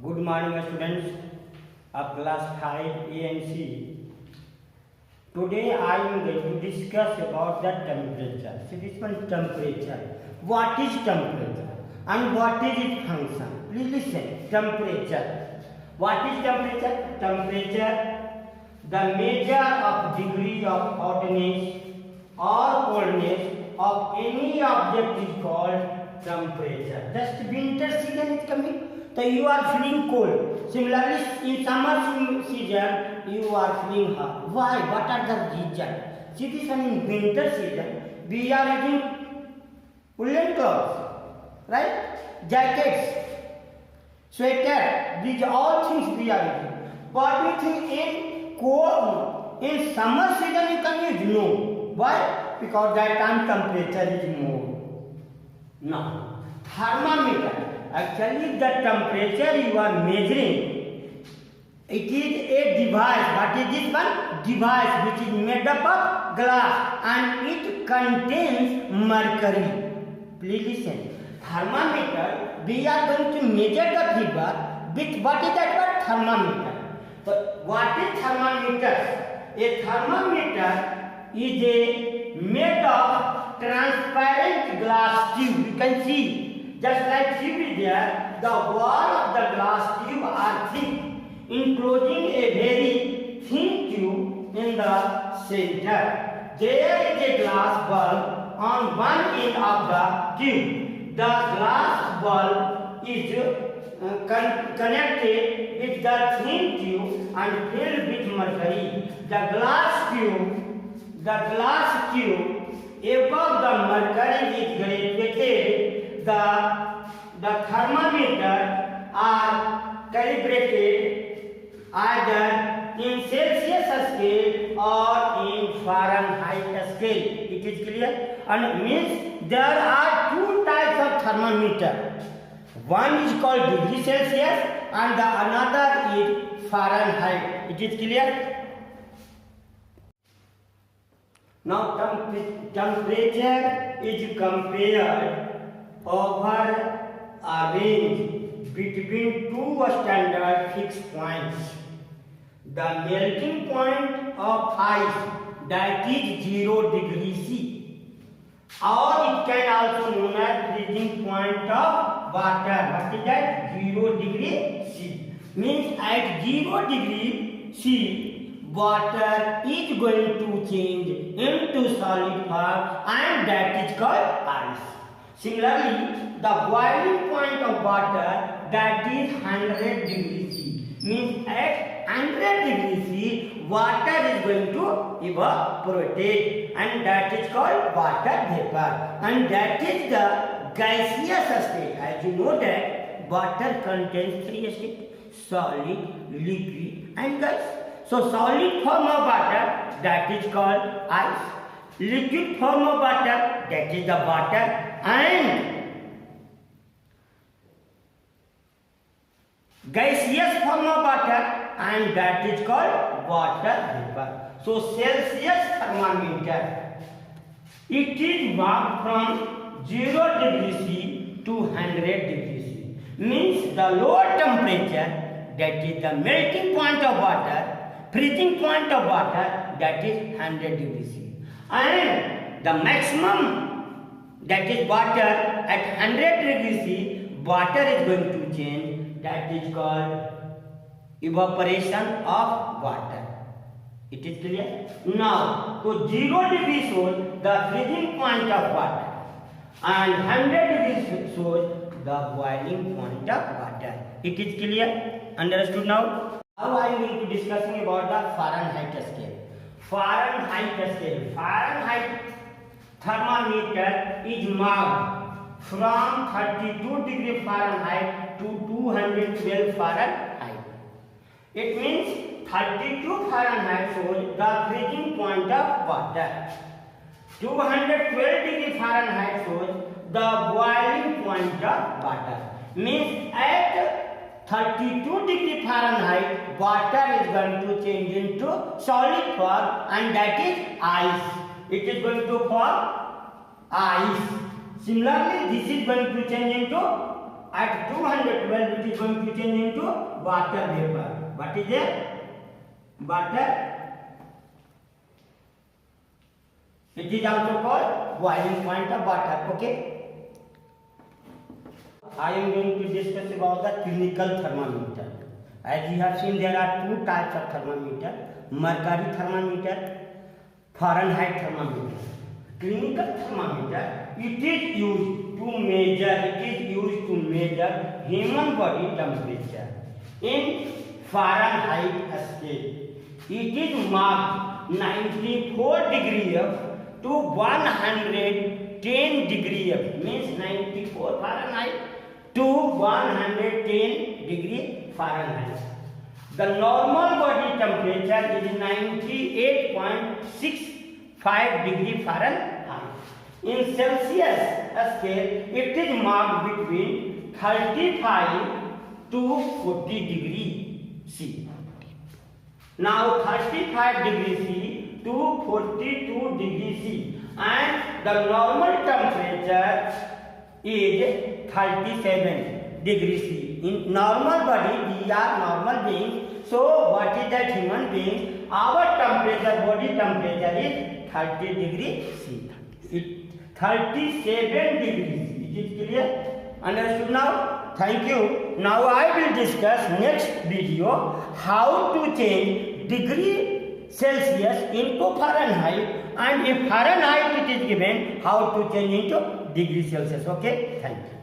Good morning, students of class 5 A and C. Today I am going to discuss about the temperature. So this one temperature. What is temperature and what is its function? Please listen. Temperature. What is temperature? Temperature, the measure of degree of hotness or coldness of any object is called temperature. Just winter season is coming. So you are feeling cold. Similarly, in summer season, you are feeling hot. Why? What are the reasons? See this one in winter season, we are using woolen clothes, right? Jackets, sweater. These all things we are using. But we think in summer season you can use no. Why? Because that time temperature is more. Now, thermometer. Actually, the temperature you are measuring, it is a device. What is this one? Device which is made up of glass and it contains mercury. Please listen. Thermometer, we are going to measure the fever with what is that word? Thermometer. So, what is thermometer? A thermometer is a made of transparent glass tube. You can see. Just like tube is there, the wall of the glass tube are thick, enclosing a very thin tube in the center. There is a glass bulb on one end of the tube. The glass bulb is connected with the thin tube and filled with mercury. The glass tube above the mercury is graduated. The thermometer are calibrated either in Celsius scale or in Fahrenheit scale. It is clear? And means there are two types of thermometer. One is called degree Celsius and the another is Fahrenheit. It is clear? Now temperature is compared over a range between two standard fixed points. The melting point of ice, that is 0 degree C, or it can also known as freezing point of water. What is that? 0 degree C. Means at 0 degree C, water is going to change into solid form and that is called ice. Similarly, the boiling point of water, that is 100 degrees C. Means at 100 degrees C, water is going to evaporate and that is called water vapor. And that is the gaseous state. As you know that water contains three states: solid, liquid and gas. So solid form of water, that is called ice. Liquid form of water, that is the water, and gaseous form of water, and that is called water vapor. So Celsius thermometer, it is marked from 0 degree C to 100 degree C. Means the lower temperature, that is the melting point of water, freezing point of water, that is 100 degree C. And the maximum, that is water, at 100 degrees C, water is going to change, that is called evaporation of water. It is clear? Now, so 0 degrees shows the freezing point of water and 100 degrees shows the boiling point of water. It is clear? Understood now? Now I will be discussing about the Fahrenheit scale. Fahrenheit scale. Fahrenheit thermometer is marked from 32 degree Fahrenheit to 212 Fahrenheit. It means 32 Fahrenheit shows the freezing point of water. 212 degree Fahrenheit shows the boiling point of water. Means at 32 degree Fahrenheit, water is going to change into solid form and that is ice. It is going to form ice. Similarly, this is going to change into at 212 it is going to change into water vapor. What is a water? It is also called boiling point of water. Okay. I am going to discuss about the clinical thermometer. As you have seen, there are two types of thermometer: mercury thermometer, Fahrenheit thermometer. Clinical thermometer, it is used to measure human body temperature in Fahrenheit scale. It is marked 94 degree F to 110 degree F, means 94 Fahrenheit to 110 degree Fahrenheit. The normal body temperature is 98.65 degree Fahrenheit. In Celsius scale, it is marked between 35 to 40 degree C. Now 35 degree C to 42 degree C, and the normal temperature is 37 degree C. In normal body, we are normal beings. So what is that human being? Our temperature, body temperature is 30 degree C. 37 degrees. Is it clear? Understood now? Thank you. Now I will discuss next video how to change degree Celsius into Fahrenheit, and if Fahrenheit it is given, how to change into degree Celsius. Okay? Thank you.